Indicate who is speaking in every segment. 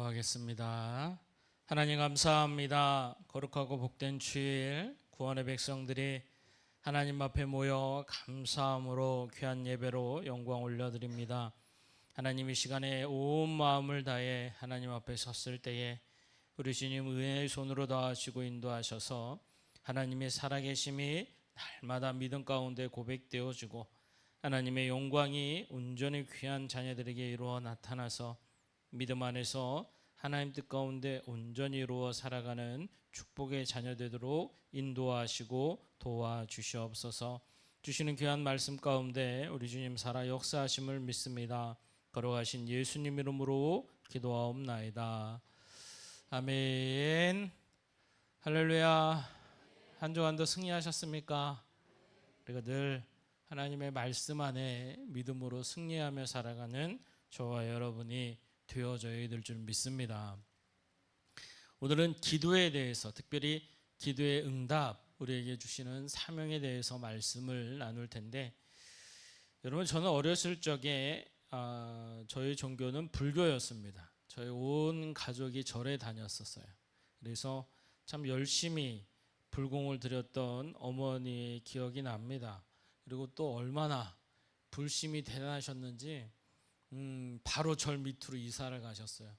Speaker 1: 기도하겠습니다. 하나님 감사합니다. 거룩하고 복된 주일 구원의 백성들이 하나님 앞에 모여 감사함으로 귀한 예배로 영광 올려드립니다. 하나님 이 시간에 온 마음을 다해 하나님 앞에 섰을 때에 우리 주님 은혜의 손으로 도와주시고 인도하셔서 하나님의 살아계심이 날마다 믿음 가운데 고백되어지고 하나님의 영광이 온전히 귀한 자녀들에게 이루어 나타나서 믿음 안에서 하나님 뜻 가운데 온전히 이루어 살아가는 축복의 자녀 되도록 인도하시고 도와주시옵소서. 주시는 귀한 말씀 가운데 우리 주님 살아 역사하심을 믿습니다. 걸어가신 예수님 이름으로 기도하옵나이다. 아멘. 할렐루야. 한 주간도 승리하셨습니까? 우리가 늘 하나님의 말씀 안에 믿음으로 승리하며 살아가는 저와 여러분이 되어져야 될 줄 믿습니다. 오늘은 기도에 대해서, 특별히 기도의 응답, 우리에게 주시는 사명에 대해서 말씀을 나눌 텐데, 여러분 저는 어렸을 적에 저희 종교는 불교였습니다. 저희 온 가족이 절에 다녔었어요. 그래서 참 열심히 불공을 드렸던 어머니의 기억이 납니다. 그리고 또 얼마나 불심이 대단하셨는지 바로 절 밑으로 이사를 가셨어요.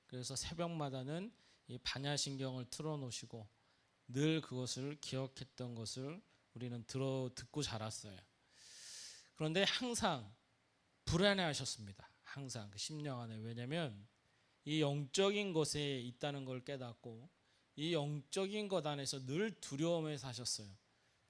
Speaker 1: 그래서 새벽마다는 이 반야신경을 틀어놓으시고 늘 그것을 기억했던 것을 우리는 듣고 자랐어요. 그런데 항상 불안해하셨습니다. 항상 그 심령 안에. 왜냐하면 이 영적인 것에 있다는 걸 깨닫고 이 영적인 것 안에서 늘 두려움에 사셨어요.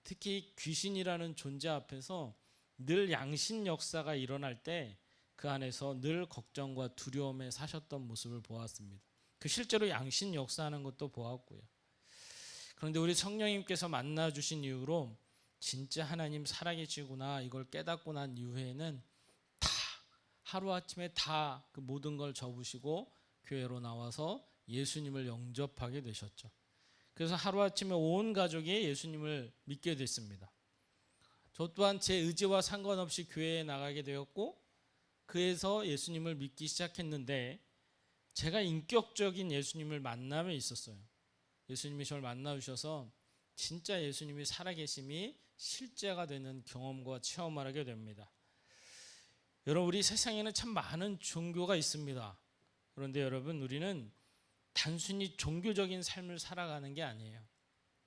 Speaker 1: 특히 귀신이라는 존재 앞에서 늘 양신 역사가 일어날 때 그 안에서 늘 걱정과 두려움에 사셨던 모습을 보았습니다. 그 실제로 양신 역사하는 것도 보았고요. 그런데 우리 성령님께서 만나주신 이후로 진짜 하나님 살아계시구나 이걸 깨닫고 난 이후에는 다 하루아침에 다 그 모든 걸 접으시고 교회로 나와서 예수님을 영접하게 되셨죠. 그래서 하루아침에 온 가족이 예수님을 믿게 됐습니다. 저 또한 제 의지와 상관없이 교회에 나가게 되었고 그래서 예수님을 믿기 시작했는데 제가 인격적인 예수님을 만남에 있었어요. 예수님이 저를 만나주셔서 진짜 예수님이 살아계심이 실제가 되는 경험과 체험을 하게 됩니다. 여러분 우리 세상에는 참 많은 종교가 있습니다. 그런데 여러분 우리는 단순히 종교적인 삶을 살아가는 게 아니에요.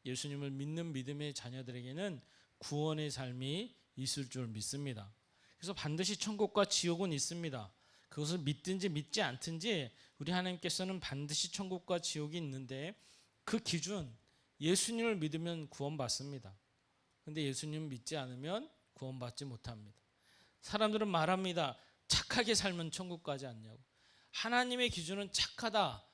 Speaker 1: 예수님을 믿는 믿음의 자녀들에게는 구원의 삶이 있을 줄 믿습니다. 그래서 반드시 천국과 지옥은 있습니다. 그것을 믿든지 믿지 않든지 우리 하나님께서는 반드시 천국과 지옥이 있는데 그 기준 예수님을 믿으면 구원받습니다. 그런데 예수님을 믿지 않으면 구원받지 못합니다. 사람들은 말합니다. 착하게 살면 천국 가지 않냐고. 하나님의 기준은 착하다,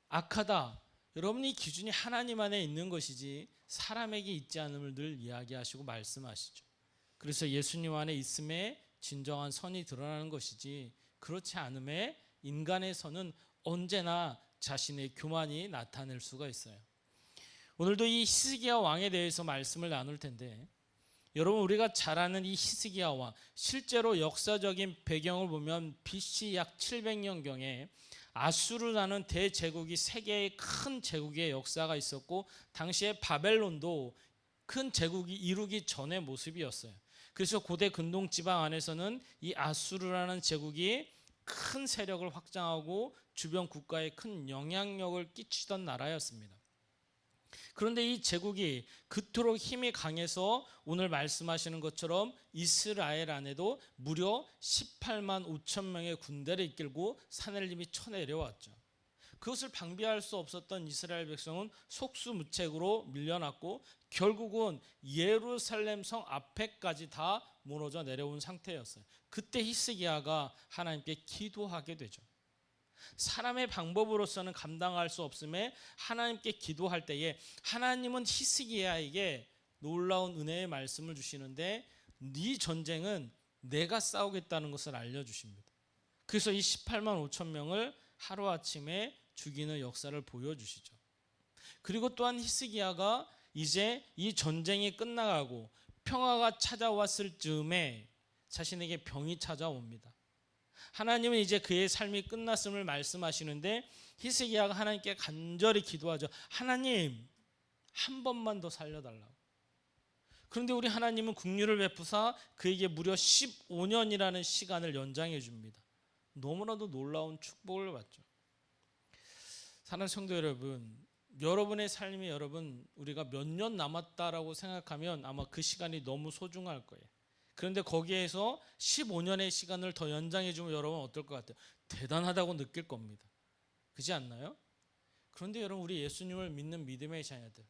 Speaker 1: 악하다. 여러분 이 기준이 하나님 안에 있는 것이지 사람에게 있지 않음을 늘 이야기하시고 말씀하시죠. 그래서 예수님 안에 있음에 진정한 선이 드러나는 것이지 그렇지 않음에 인간의 선은 언제나 자신의 교만이 나타낼 수가 있어요. 오늘도 이 히스기야 왕에 대해서 말씀을 나눌 텐데 여러분 우리가 잘 아는 이 히스기야 왕 실제로 역사적인 배경을 보면 BC 약 700년경에 아수르라는 대제국이 세계의 큰 제국의 역사가 있었고 당시에 바벨론도 큰 제국이 이루기 전의 모습이었어요. 그래서 고대 근동 지방 안에서는 이 아수르라는 제국이 큰 세력을 확장하고 주변 국가에 큰 영향력을 끼치던 나라였습니다. 그런데 이 제국이 그토록 힘이 강해서 오늘 말씀하시는 것처럼 이스라엘 안에도 무려 18만 5천 명의 군대를 이끌고 사내림이 쳐내려왔죠. 그것을 방비할 수 없었던 이스라엘 백성은 속수무책으로 밀려났고 결국은 예루살렘 성 앞에까지 다 무너져 내려온 상태였어요. 그때 히스기야가 하나님께 기도하게 되죠. 사람의 방법으로서는 감당할 수 없음에 하나님께 기도할 때에 하나님은 히스기야에게 놀라운 은혜의 말씀을 주시는데 네 전쟁은 내가 싸우겠다는 것을 알려주십니다. 그래서 이 18만 5천 명을 하루아침에 죽이는 역사를 보여주시죠. 그리고 또한 히스기야가 이제 이 전쟁이 끝나가고 평화가 찾아왔을 즈음에 자신에게 병이 찾아옵니다. 하나님은 이제 그의 삶이 끝났음을 말씀하시는데 히스기야가 하나님께 간절히 기도하죠. 하나님, 한 번만 더 살려달라고. 그런데 우리 하나님은 긍휼을 베푸사 그에게 무려 15년이라는 시간을 연장해 줍니다. 너무나도 놀라운 축복을 받죠. 사랑하는 성도 여러분, 여러분의 삶이 우리가 몇 년 남았다라고 생각하면 아마 그 시간이 너무 소중할 거예요. 그런데 거기에서 15년의 시간을 더 연장해 주면 여러분 어떨 것 같아요? 대단하다고 느낄 겁니다. 그렇지 않나요? 그런데 여러분, 우리 예수님을 믿는 믿음의 자녀들,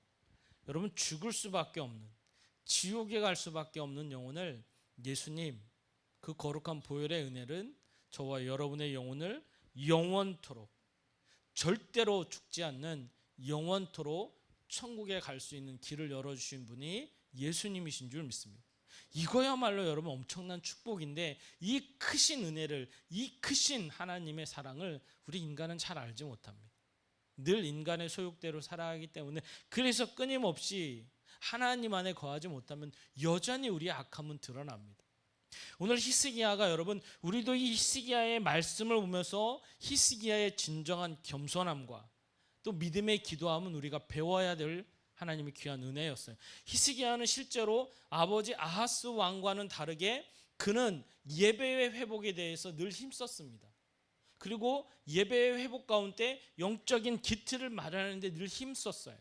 Speaker 1: 여러분 죽을 수밖에 없는, 지옥에 갈 수밖에 없는 영혼을 예수님 그 거룩한 보혈의 은혜는 저와 여러분의 영혼을 영원토록, 절대로 죽지 않는 영원토록 천국에 갈 수 있는 길을 열어주신 분이 예수님이신 줄 믿습니다. 이거야말로 여러분 엄청난 축복인데, 이 크신 은혜를, 이 크신 하나님의 사랑을 우리 인간은 잘 알지 못합니다. 늘 인간의 소욕대로 살아가기 때문에, 그래서 끊임없이 하나님 안에 거하지 못하면 여전히 우리의 악함은 드러납니다. 오늘 히스기야가, 여러분 우리도 이 히스기야의 말씀을 보면서 히스기야의 진정한 겸손함과 또 믿음의 기도함은 우리가 배워야 될 하나님의 귀한 은혜였어요. 히스기야는 실제로 아버지 아하스 왕과는 다르게 그는 예배의 회복에 대해서 늘 힘썼습니다. 그리고 예배의 회복 가운데 영적인 기틀을 마련하는데 늘 힘썼어요.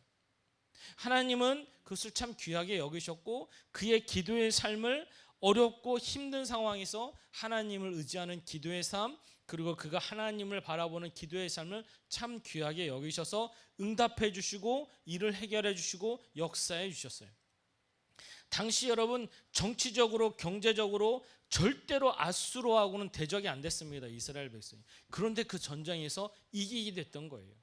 Speaker 1: 하나님은 그것을 참 귀하게 여기셨고, 그의 기도의 삶을 어렵고 힘든 상황에서 하나님을 의지하는 기도의 삶, 그리고 그가 하나님을 바라보는 기도의 삶을 참 귀하게 여기셔서 응답해 주시고 일을 해결해 주시고 역사해 주셨어요. 당시 여러분 정치적으로 경제적으로 절대로 아수르하고는 대적이 안 됐습니다, 이스라엘 백성이. 그런데 그 전쟁에서 이기게 됐던 거예요.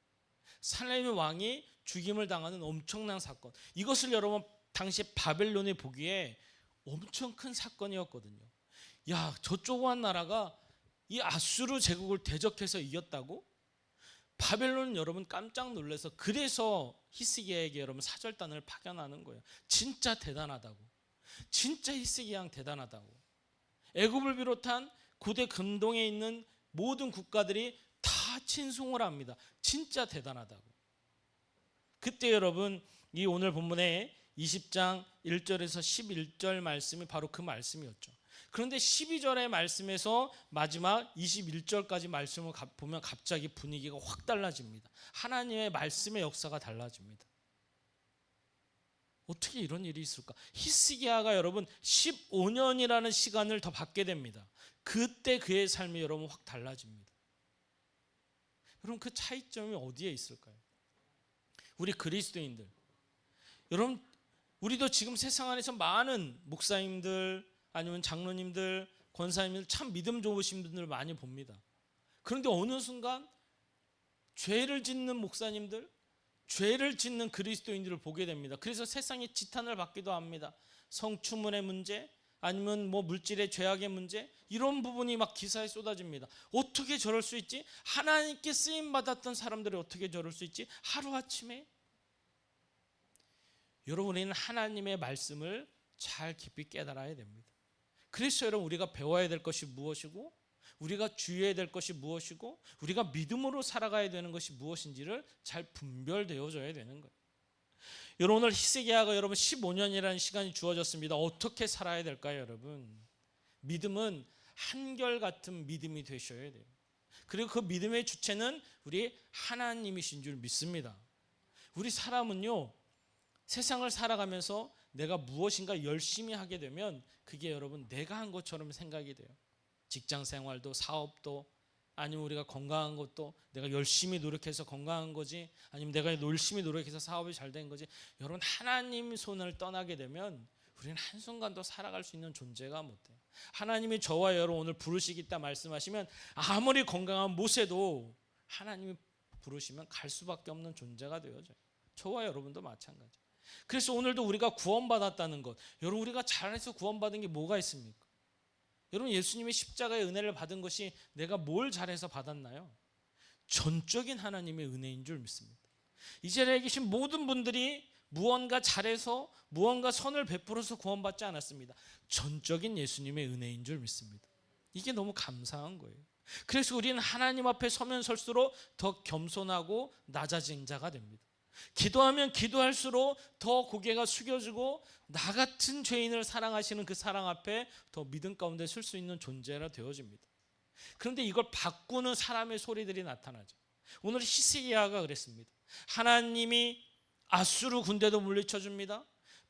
Speaker 1: 살렘의 왕이 죽임을 당하는 엄청난 사건, 이것을 여러분 당시 바벨론이 보기에 엄청 큰 사건이었거든요. 야, 저 조그만 나라가 이 아수르 제국을 대적해서 이겼다고? 바벨론은 여러분 깜짝 놀라서, 그래서 히스기야에게 여러분 사절단을 파견하는 거예요. 진짜 대단하다고. 진짜 히스기야 양 대단하다고. 애굽을 비롯한 고대 근동에 있는 모든 국가들이 다 친송을 합니다. 진짜 대단하다고. 그때 여러분 이 오늘 본문에 20장 1절에서 11절 말씀이 바로 그 말씀이었죠. 그런데 12절의 말씀에서 마지막 21절까지 말씀을 보면 갑자기 분위기가 확 달라집니다. 하나님의 말씀의 역사가 달라집니다. 어떻게 이런 일이 있을까? 히스기야가 여러분 15년이라는 시간을 더 받게 됩니다. 그때 그의 삶이 여러분 확 달라집니다. 여러분 그 차이점이 어디에 있을까요? 우리 그리스도인들, 여러분 우리도 지금 세상 안에서 많은 목사님들 아니면 장로님들, 권사님들, 참 믿음 좋으신 분들 많이 봅니다. 그런데 어느 순간 죄를 짓는 목사님들, 죄를 짓는 그리스도인들을 보게 됩니다. 그래서 세상에 지탄을 받기도 합니다. 성추문의 문제, 아니면 뭐 물질의 죄악의 문제, 이런 부분이 막 기사에 쏟아집니다. 어떻게 저럴 수 있지? 하나님께 쓰임 받았던 사람들이 어떻게 저럴 수 있지? 하루아침에. 여러분, 우리는 하나님의 말씀을 잘 깊이 깨달아야 됩니다. 그래서 여러분 우리가 배워야 될 것이 무엇이고, 우리가 주의해야 될 것이 무엇이고, 우리가 믿음으로 살아가야 되는 것이 무엇인지를 잘 분별되어져야 되는 거예요. 여러분 오늘 히스기야가 여러분 15년이라는 시간이 주어졌습니다. 어떻게 살아야 될까요, 여러분? 믿음은 한결같은 믿음이 되셔야 돼요. 그리고 그 믿음의 주체는 우리 하나님이신 줄 믿습니다. 우리 사람은요, 세상을 살아가면서 내가 무엇인가 열심히 하게 되면 그게 여러분 내가 한 것처럼 생각이 돼요. 직장 생활도 사업도, 아니면 우리가 건강한 것도 내가 열심히 노력해서 건강한 거지, 아니면 내가 열심히 노력해서 사업이 잘 된 거지. 여러분 하나님 손을 떠나게 되면 우리는 한순간도 살아갈 수 있는 존재가 못 돼요. 하나님이 저와 여러분 오늘 부르시겠다 말씀하시면 아무리 건강한 모세도 하나님이 부르시면 갈 수밖에 없는 존재가 되어져요. 저와 여러분도 마찬가지. 그래서 오늘도 우리가 구원받았다는 것, 여러분 우리가 잘해서 구원받은 게 뭐가 있습니까? 여러분 예수님의 십자가의 은혜를 받은 것이 내가 뭘 잘해서 받았나요? 전적인 하나님의 은혜인 줄 믿습니다. 이 자리에 계신 모든 분들이 무언가 잘해서 무언가 선을 베풀어서 구원받지 않았습니다. 전적인 예수님의 은혜인 줄 믿습니다. 이게 너무 감사한 거예요. 그래서 우리는 하나님 앞에 서면 설수록 더 겸손하고 낮아진 자가 됩니다. 기도하면 기도할수록 더 고개가 숙여지고 나 같은 죄인을 사랑하시는 그 사랑 앞에 더 믿음 가운데 설 수 있는 존재가 되어집니다. 그런데 이걸 바꾸는 사람의 소리들이 나타나죠. 오늘 히스기야가 그랬습니다. 하나님이 아수르 군대도 물리쳐 줍니다.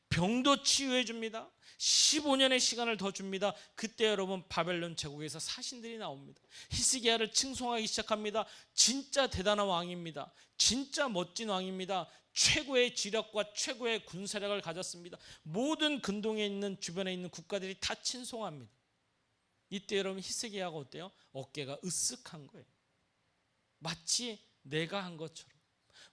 Speaker 1: 병도 치유해 줍니다. 15년의 시간을 더 줍니다. 그때 여러분 바벨론 제국에서 사신들이 나옵니다. 히스기야를 칭송하기 시작합니다. 진짜 대단한 왕입니다. 진짜 멋진 왕입니다. 최고의 지력과 최고의 군사력을 가졌습니다. 모든 근동에 있는 주변에 있는 국가들이 다 친송합니다. 이때 여러분 히스기야가 어때요? 어깨가 으쓱한 거예요. 마치 내가 한 것처럼.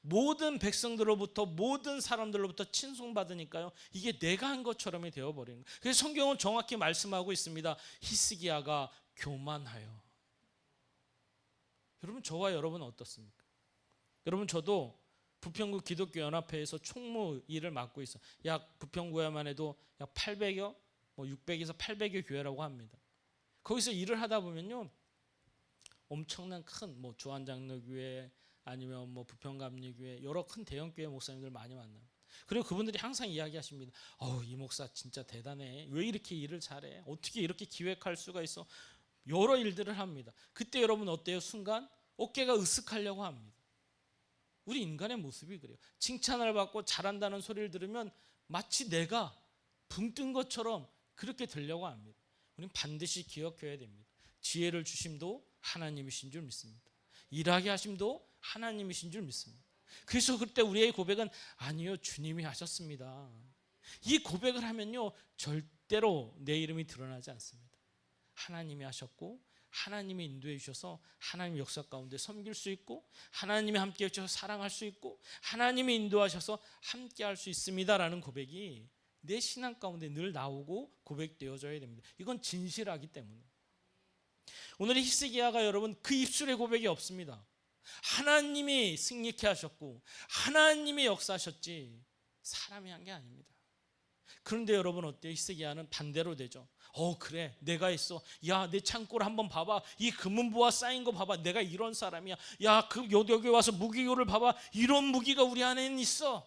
Speaker 1: 모든 백성들로부터 모든 사람들로부터 친송받으니까요, 이게 내가 한 것처럼이 되어버리는 거예요. 그래서 성경은 정확히 말씀하고 있습니다. 히스기야가 교만하여. 여러분, 저와 여러분은 어떻습니까? 여러분, 저도 부평구 기독교연합회에서 총무 일을 맡고 있어요. 약 부평구에만 해도 약 800여 600에서 800여 교회라고 합니다. 거기서 일을 하다 보면요, 엄청난 큰 주한장로교회 아니면 부평감리교회 여러 큰 대형교회 목사님들 많이 만나요. 그리고 그분들이 항상 이야기하십니다. 이 목사 진짜 대단해. 왜 이렇게 일을 잘해? 어떻게 이렇게 기획할 수가 있어? 여러 일들을 합니다. 그때 여러분 어때요? 순간 어깨가 으쓱하려고 합니다. 우리 인간의 모습이 그래요. 칭찬을 받고 잘한다는 소리를 들으면 마치 내가 붕 뜬 것처럼 그렇게 들려고 합니다. 우리는 반드시 기억해야 됩니다. 지혜를 주심도 하나님이신 줄 믿습니다. 일하게 하심도 하나님이신 줄 믿습니다. 그래서 그때 우리의 고백은 아니요, 주님이 하셨습니다. 이 고백을 하면요, 절대로 내 이름이 드러나지 않습니다. 하나님이 하셨고 하나님이 인도해 주셔서 하나님 역사 가운데 섬길 수 있고, 하나님이 함께 해주셔서 사랑할 수 있고, 하나님이 인도하셔서 함께 할 수 있습니다라는 고백이 내 신앙 가운데 늘 나오고 고백되어져야 됩니다. 이건 진실하기 때문에. 오늘 히스기야가 여러분 그 입술의 고백이 없습니다. 하나님이 승리케 하셨고 하나님이 역사하셨지 사람이 한 게 아닙니다. 그런데 여러분 어때요? 히스기야는 반대로 되죠. 그래, 내가 있어. 야, 내 창고를 한번 봐봐. 이 금은보화 쌓인 거 봐봐. 내가 이런 사람이야. 야, 여기 와서 무기고를 봐봐. 이런 무기가 우리 안에는 있어.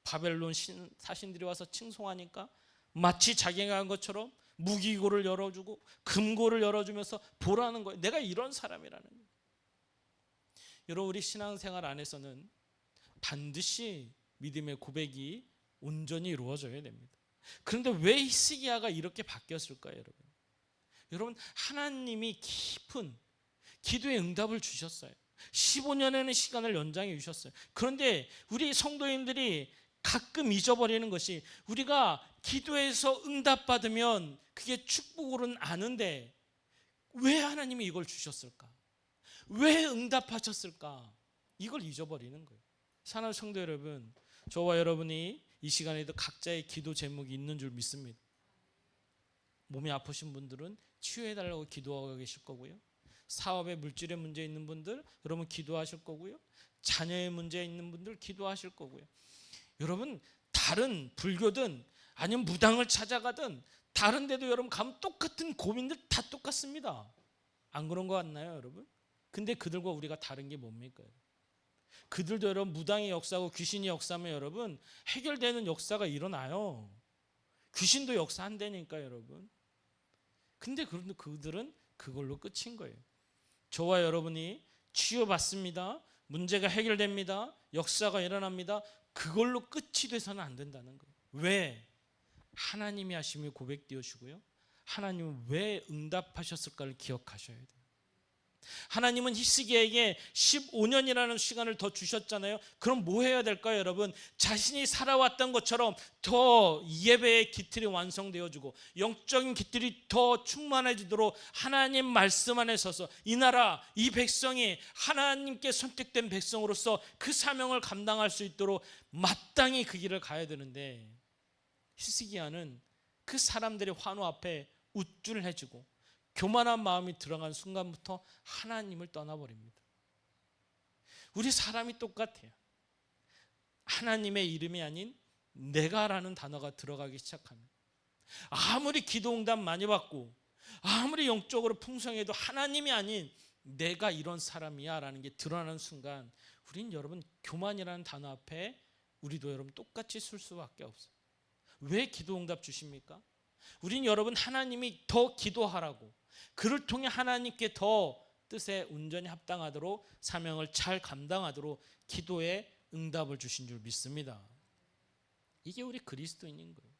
Speaker 1: 바벨론 사신들이 와서 칭송하니까 마치 자기가 한 것처럼 무기고를 열어주고 금고를 열어주면서 보라는 거예요. 내가 이런 사람이라는 거예요. 여러분, 우리 신앙생활 안에서는 반드시 믿음의 고백이 온전히 이루어져야 됩니다. 그런데 왜 히스기야가 이렇게 바뀌었을까요, 여러분? 여러분, 하나님이 깊은 기도의 응답을 주셨어요. 15년에는 시간을 연장해 주셨어요. 그런데 우리 성도님들이 가끔 잊어버리는 것이, 우리가 기도해서 응답받으면 그게 축복으로는 아는데 왜 하나님이 이걸 주셨을까? 왜 응답하셨을까? 이걸 잊어버리는 거예요. 사랑하는 성도 여러분, 저와 여러분이 이 시간에도 각자의 기도 제목이 있는 줄 믿습니다. 몸이 아프신 분들은 치유해달라고 기도하고 계실 거고요. 사업에 물질의 문제 있는 분들 여러분 기도하실 거고요. 자녀의 문제 있는 분들 기도하실 거고요. 여러분, 다른 불교든 아니면 무당을 찾아가든 다른 데도 여러분 가면 똑같은 고민들 다 똑같습니다. 안 그런 거 같나요, 여러분? 근데 그들과 우리가 다른 게 뭡니까? 그들도 여러분 무당의 역사하고 귀신이 역사하면 여러분 해결되는 역사가 일어나요. 귀신도 역사한다니까 여러분. 근데 그들은 그걸로 끝인 거예요. 저와 여러분이 치유받습니다. 문제가 해결됩니다. 역사가 일어납니다. 그걸로 끝이 돼서는 안 된다는 거예요. 왜? 하나님이 하심이 고백되어지고요. 하나님은 왜 응답하셨을까를 기억하셔야 돼요. 하나님은 히스기야에게 15년이라는 시간을 더 주셨잖아요. 그럼 뭐 해야 될까요, 여러분? 자신이 살아왔던 것처럼 더 예배의 기틀이 완성되어지고 영적인 기틀이 더 충만해지도록 하나님 말씀 안에 서서 이 나라, 이 백성이 하나님께 선택된 백성으로서 그 사명을 감당할 수 있도록 마땅히 그 길을 가야 되는데, 히스기야는 그 사람들의 환호 앞에 우쭐해지고 교만한 마음이 들어간 순간부터 하나님을 떠나버립니다. 우리 사람이 똑같아요. 하나님의 이름이 아닌 내가라는 단어가 들어가기 시작하면 아무리 기도 응답 많이 받고 아무리 영적으로 풍성해도 하나님이 아닌 내가 이런 사람이야 라는 게 드러나는 순간 우린 여러분 교만이라는 단어 앞에 우리도 여러분 똑같이 설 수밖에 없어요. 왜 기도 응답 주십니까? 우린 여러분 하나님이 더 기도하라고, 그를 통해 하나님께 더 뜻에 온전히 합당하도록 사명을 잘 감당하도록 기도에 응답을 주신 줄 믿습니다. 이게 우리 그리스도인인 거예요.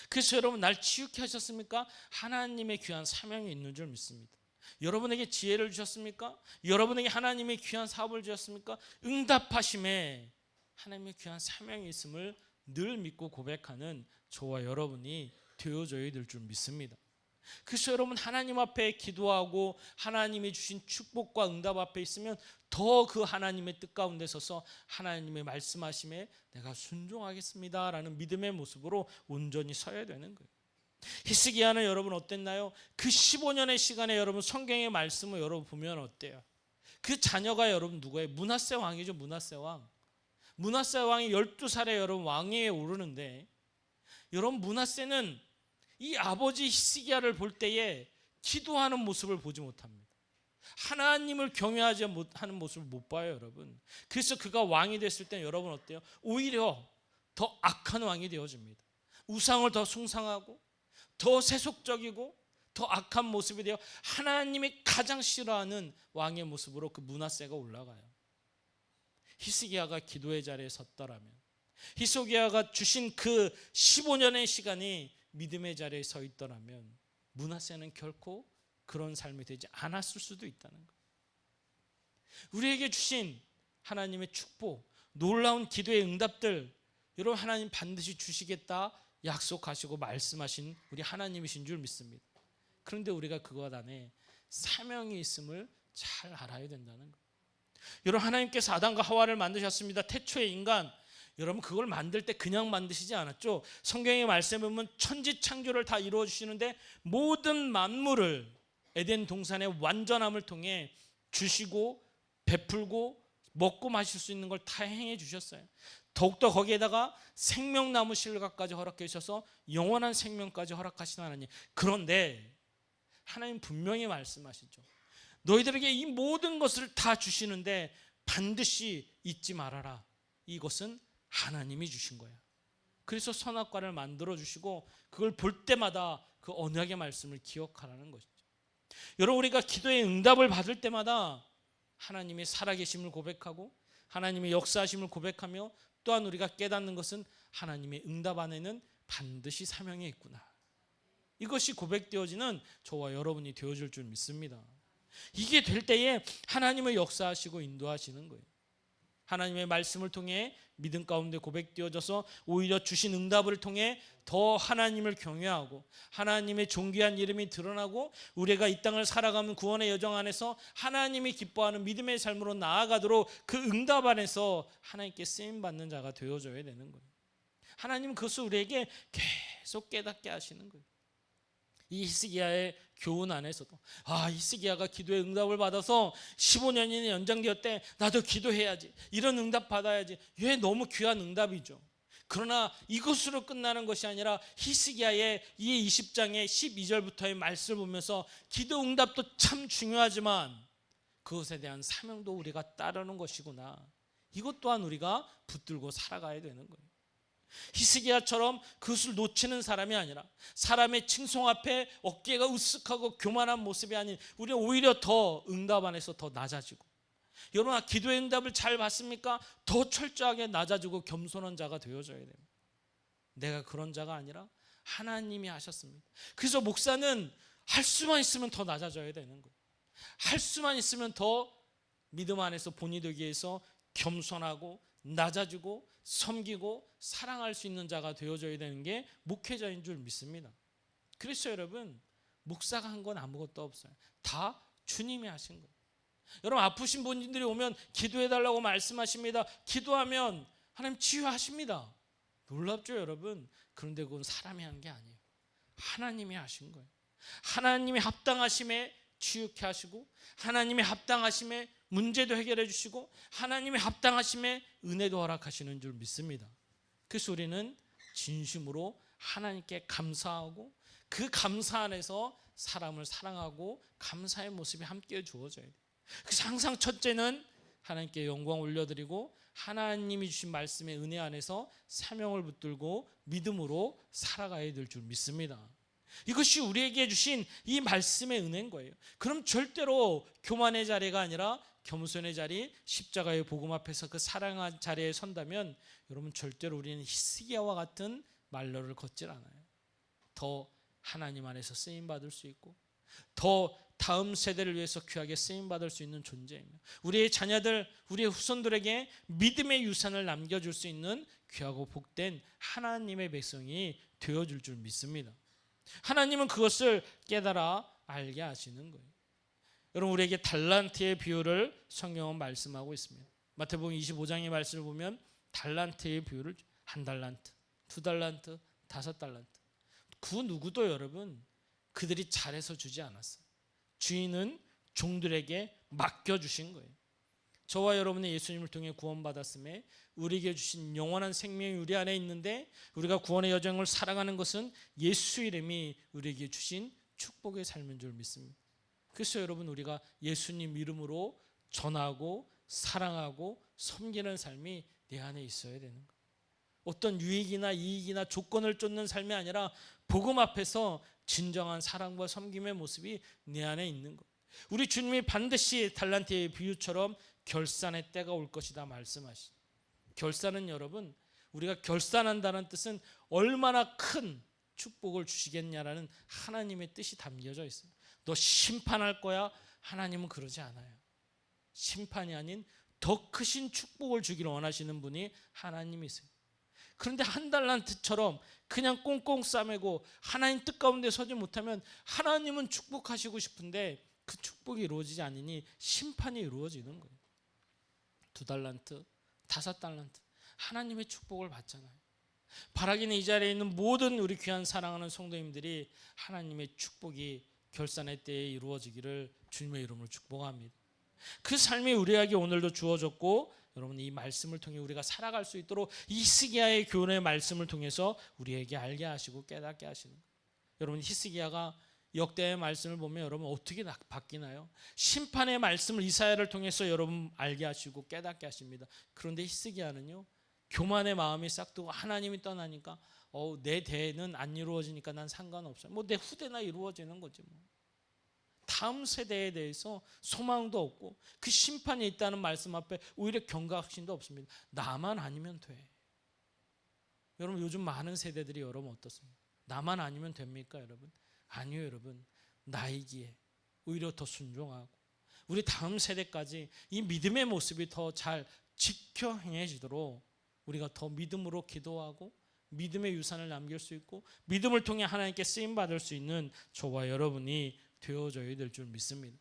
Speaker 1: 그래서 여러분 날 치유케 하셨습니까? 하나님의 귀한 사명이 있는 줄 믿습니다. 여러분에게 지혜를 주셨습니까? 여러분에게 하나님의 귀한 사업을 주셨습니까? 응답하심에 하나님의 귀한 사명이 있음을 늘 믿고 고백하는 저와 여러분이 되어져야 될 줄 믿습니다. 그래서 여러분 하나님 앞에 기도하고 하나님이 주신 축복과 응답 앞에 있으면 더 그 하나님의 뜻 가운데 서서 하나님의 말씀하심에 내가 순종하겠습니다 라는 믿음의 모습으로 온전히 서야 되는 거예요. 히스기야는 여러분 어땠나요? 그 15년의 시간에 여러분 성경의 말씀을 여러분 보면 어때요? 그 자녀가 여러분 누구예요? 므낫세 왕이죠. 므낫세 왕. 므낫세 왕이 12살에 여러분 왕위에 오르는데 여러분 므낫세는 이 아버지 히스기야를 볼 때에 기도하는 모습을 보지 못합니다. 하나님을 경외하지 못하는 모습을 못 봐요, 여러분. 그래서 그가 왕이 됐을 때 여러분 어때요? 오히려 더 악한 왕이 되어집니다. 우상을 더 숭상하고 더 세속적이고 더 악한 모습이 되어 하나님이 가장 싫어하는 왕의 모습으로 그 므낫세가 올라가요. 히스기야가 기도의 자리에 섰더라면, 히스기야가 주신 그 15년의 시간이 믿음의 자리에 서 있더라면 므낫세는 결코 그런 삶이 되지 않았을 수도 있다는 거예요. 우리에게 주신 하나님의 축복, 놀라운 기도의 응답들 여러분 하나님 반드시 주시겠다 약속하시고 말씀하신 우리 하나님이신 줄 믿습니다. 그런데 우리가 그것 안에 사명이 있음을 잘 알아야 된다는 거예요. 여러분 하나님께서 아담과 하와를 만드셨습니다. 태초의 인간, 여러분 그걸 만들 때 그냥 만드시지 않았죠. 성경의 말씀에 보면 천지창조를 다 이루어 주시는데 모든 만물을 에덴 동산의 완전함을 통해 주시고 베풀고 먹고 마실 수 있는 걸 다 행해 주셨어요. 더욱더 거기에다가 생명나무 실과까지 허락해 주셔서 영원한 생명까지 허락하신 하나님. 그런데 하나님 분명히 말씀하시죠. 너희들에게 이 모든 것을 다 주시는데 반드시 잊지 말아라. 이것은 하나님이 주신 거야. 그래서 선악과를 만들어 주시고 그걸 볼 때마다 그 언약의 말씀을 기억하라는 것이죠. 여러분 우리가 기도의 응답을 받을 때마다 하나님의 살아계심을 고백하고 하나님의 역사하심을 고백하며 또한 우리가 깨닫는 것은 하나님의 응답 안에는 반드시 사명이 있구나. 이것이 고백되어지는 저와 여러분이 되어줄 줄 믿습니다. 이게 될 때에 하나님의 역사하시고 인도하시는 거예요. 하나님의 말씀을 통해 믿음 가운데 고백되어져서 오히려 주신 응답을 통해 더 하나님을 경외하고 하나님의 존귀한 이름이 드러나고 우리가 이 땅을 살아가는 구원의 여정 안에서 하나님이 기뻐하는 믿음의 삶으로 나아가도록 그 응답 안에서 하나님께 쓰임받는 자가 되어줘야 되는 거예요. 하나님은 그것을 우리에게 계속 깨닫게 하시는 거예요. 이 히스기야의 교훈 안에서도 히스기야가 기도의 응답을 받아서 15년이 연장되었대. 나도 기도해야지. 이런 응답 받아야지. 왜 너무 귀한 응답이죠. 그러나 이것으로 끝나는 것이 아니라 히스기야의 이 20장의 12절부터의 말씀을 보면서 기도 응답도 참 중요하지만 그것에 대한 사명도 우리가 따르는 것이구나. 이것 또한 우리가 붙들고 살아가야 되는 거예요. 히스기야처럼 그것을 놓치는 사람이 아니라 사람의 칭송 앞에 어깨가 으쓱하고 교만한 모습이 아닌 우리는 오히려 더 응답 안에서 더 낮아지고, 여러분 기도의 응답을 잘 받습니까? 더 철저하게 낮아지고 겸손한 자가 되어져야 됩니다. 내가 그런 자가 아니라 하나님이 하셨습니다. 그래서 목사는 할 수만 있으면 더 낮아져야 되는 거예요. 할 수만 있으면 더 믿음 안에서 본이 되기 위해서 겸손하고 낮아지고 섬기고 사랑할 수 있는 자가 되어져야 되는 게 목회자인 줄 믿습니다. 그래서 여러분 목사가 한 건 아무것도 없어요. 다 주님이 하신 거예요. 여러분 아프신 분들이 오면 기도해달라고 말씀하십니다. 기도하면 하나님 치유하십니다. 놀랍죠 여러분? 그런데 그건 사람이 한 게 아니에요. 하나님이 하신 거예요. 하나님이 합당하심에 치유케 하시고 하나님의 합당하심에 문제도 해결해 주시고 하나님의 합당하심에 은혜도 허락하시는 줄 믿습니다. 그래서 우리는 진심으로 하나님께 감사하고 그 감사 안에서 사람을 사랑하고 감사의 모습이 함께 주어져야 돼요. 그래서 항상 첫째는 하나님께 영광 올려드리고 하나님이 주신 말씀의 은혜 안에서 사명을 붙들고 믿음으로 살아가야 될 줄 믿습니다. 이것이 우리에게 주신 이 말씀의 은혜인 거예요. 그럼 절대로 교만의 자리가 아니라 겸손의 자리, 십자가의 복음 앞에서 그 사랑의 자리에 선다면 여러분 절대로 우리는 히스기야와 같은 말로를 걷질 않아요. 더 하나님 안에서 쓰임받을 수 있고 더 다음 세대를 위해서 귀하게 쓰임받을 수 있는 존재입니다. 우리의 자녀들, 우리의 후손들에게 믿음의 유산을 남겨줄 수 있는 귀하고 복된 하나님의 백성이 되어줄 줄 믿습니다. 하나님은 그것을 깨달아 알게 하시는 거예요. 여러분 우리에게 달란트의 비유를 성경은 말씀하고 있습니다. 마태복음 25장의 말씀을 보면 달란트의 비유를 한 달란트, 두 달란트, 다섯 달란트. 그 누구도 여러분 그들이 잘해서 주지 않았어요. 주인은 종들에게 맡겨주신 거예요. 저와 여러분의 예수님을 통해 구원받았음에 우리에게 주신 영원한 생명이 우리 안에 있는데 우리가 구원의 여정을 살아가는 것은 예수 이름이 우리에게 주신 축복의 삶인 줄 믿습니다. 그래서 여러분 우리가 예수님 이름으로 전하고 사랑하고 섬기는 삶이 내 안에 있어야 되는 거예요. 어떤 유익이나 이익이나 조건을 쫓는 삶이 아니라 복음 앞에서 진정한 사랑과 섬김의 모습이 내 안에 있는 것. 우리 주님이 반드시 달란트의 비유처럼 결산의 때가 올 것이다 말씀하시죠. 결산은 여러분 우리가 결산한다는 뜻은 얼마나 큰 축복을 주시겠냐라는 하나님의 뜻이 담겨져 있어요. 너 심판할 거야? 하나님은 그러지 않아요. 심판이 아닌 더 크신 축복을 주기를 원하시는 분이 하나님이세요. 그런데 한 달란트처럼 그냥 꽁꽁 싸매고 하나님 뜻 가운데 서지 못하면 하나님은 축복하시고 싶은데 그 축복이 이루어지지 않으니 심판이 이루어지는 거예요. 두 달란트, 다섯 달란트 하나님의 축복을 받잖아요. 바라기는 이 자리에 있는 모든 우리 귀한 사랑하는 성도님들이 하나님의 축복이 결산의 때에 이루어지기를 주님의 이름으로 축복합니다. 그 삶이 우리에게 오늘도 주어졌고 여러분 이 말씀을 통해 우리가 살아갈 수 있도록 히스기야의 교훈의 말씀을 통해서 우리에게 알게 하시고 깨닫게 하시는 거예요. 여러분 히스기야가 역대의 말씀을 보면 여러분 어떻게 바뀌나요? 심판의 말씀을 이사야를 통해서 여러분 알게 하시고 깨닫게 하십니다. 그런데 히스기야는요 교만의 마음이 싹트고 하나님이 떠나니까 내 대에는 안 이루어지니까 난 상관없어요. 뭐 내 후대나 이루어지는 거지 뭐. 다음 세대에 대해서 소망도 없고 그 심판이 있다는 말씀 앞에 오히려 경각심도 없습니다. 나만 아니면 돼. 여러분 요즘 많은 세대들이 여러분 어떻습니까? 나만 아니면 됩니까 여러분? 아니요 여러분. 나이기에 오히려 더 순종하고 우리 다음 세대까지 이 믿음의 모습이 더 잘 지켜 행해지도록 우리가 더 믿음으로 기도하고 믿음의 유산을 남길 수 있고 믿음을 통해 하나님께 쓰임받을 수 있는 저와 여러분이 되어져야 될 줄 믿습니다.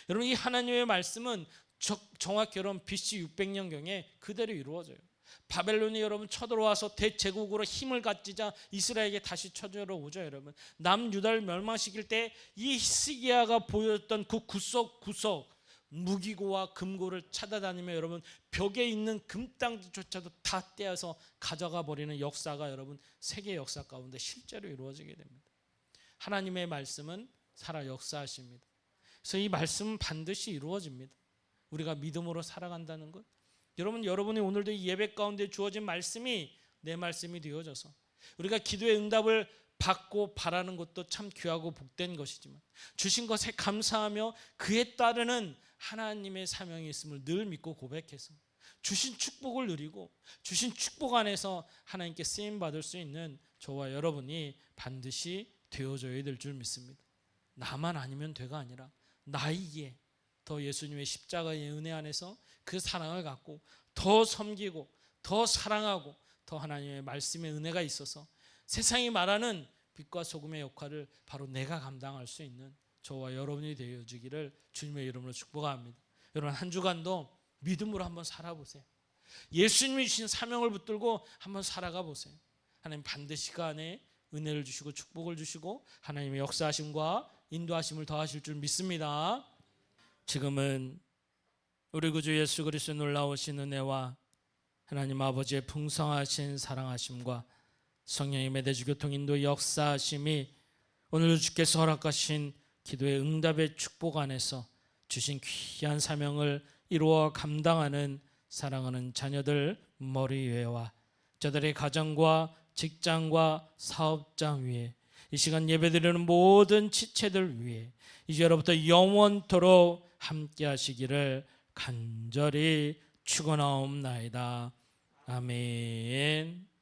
Speaker 1: 여러분 이 하나님의 말씀은 정확히 여러분 BC 600년경에 그대로 이루어져요. 바벨론이 여러분 쳐들어와서 대제국으로 힘을 갖지자 이스라엘에게 다시 쳐들어오죠. 여러분 남유다를 멸망시킬 때 이 히스기야가 보였던 그 구석구석 무기고와 금고를 찾아다니며 여러분 벽에 있는 금땅조차도 다 떼어서 가져가 버리는 역사가 여러분 세계 역사 가운데 실제로 이루어지게 됩니다. 하나님의 말씀은 살아 역사하십니다. 그래서 이 말씀은 반드시 이루어집니다. 우리가 믿음으로 살아간다는 것. 여러분이 오늘도 이 예배 가운데 주어진 말씀이 내 말씀이 되어져서 우리가 기도의 응답을 받고 바라는 것도 참 귀하고 복된 것이지만 주신 것에 감사하며 그에 따르는 하나님의 사명이 있음을 늘 믿고 고백해서 주신 축복을 누리고 주신 축복 안에서 하나님께 쓰임받을 수 있는 저와 여러분이 반드시 되어져야 될 줄 믿습니다. 나만 아니면 돼가 아니라 나이기에 더 예수님의 십자가의 은혜 안에서 그 사랑을 갖고 더 섬기고 더 사랑하고 더 하나님의 말씀의 은혜가 있어서 세상이 말하는 빛과 소금의 역할을 바로 내가 감당할 수 있는 저와 여러분이 되어주기를 주님의 이름으로 축복합니다. 여러분 한 주간도 믿음으로 한번 살아보세요. 예수님이 주신 사명을 붙들고 한번 살아가 보세요. 하나님 반드시 그 안에 은혜를 주시고 축복을 주시고 하나님의 역사하심과 인도하심을 더하실 줄 믿습니다. 지금은 우리 구주 예수 그리스도의 놀라우신 은혜와 하나님 아버지의 풍성하신 사랑하심과 성령의 매대주 교통 인도 역사하심이 오늘 주께서 허락하신 기도의 응답의 축복 안에서 주신 귀한 사명을 이루어 감당하는 사랑하는 자녀들 머리 위에와 저들의 가정과 직장과 사업장 위에 이 시간 예배드리는 모든 지체들 위에 이제로부터 영원토록 함께 하시기를 간절히 축원하옵나이다. 아멘.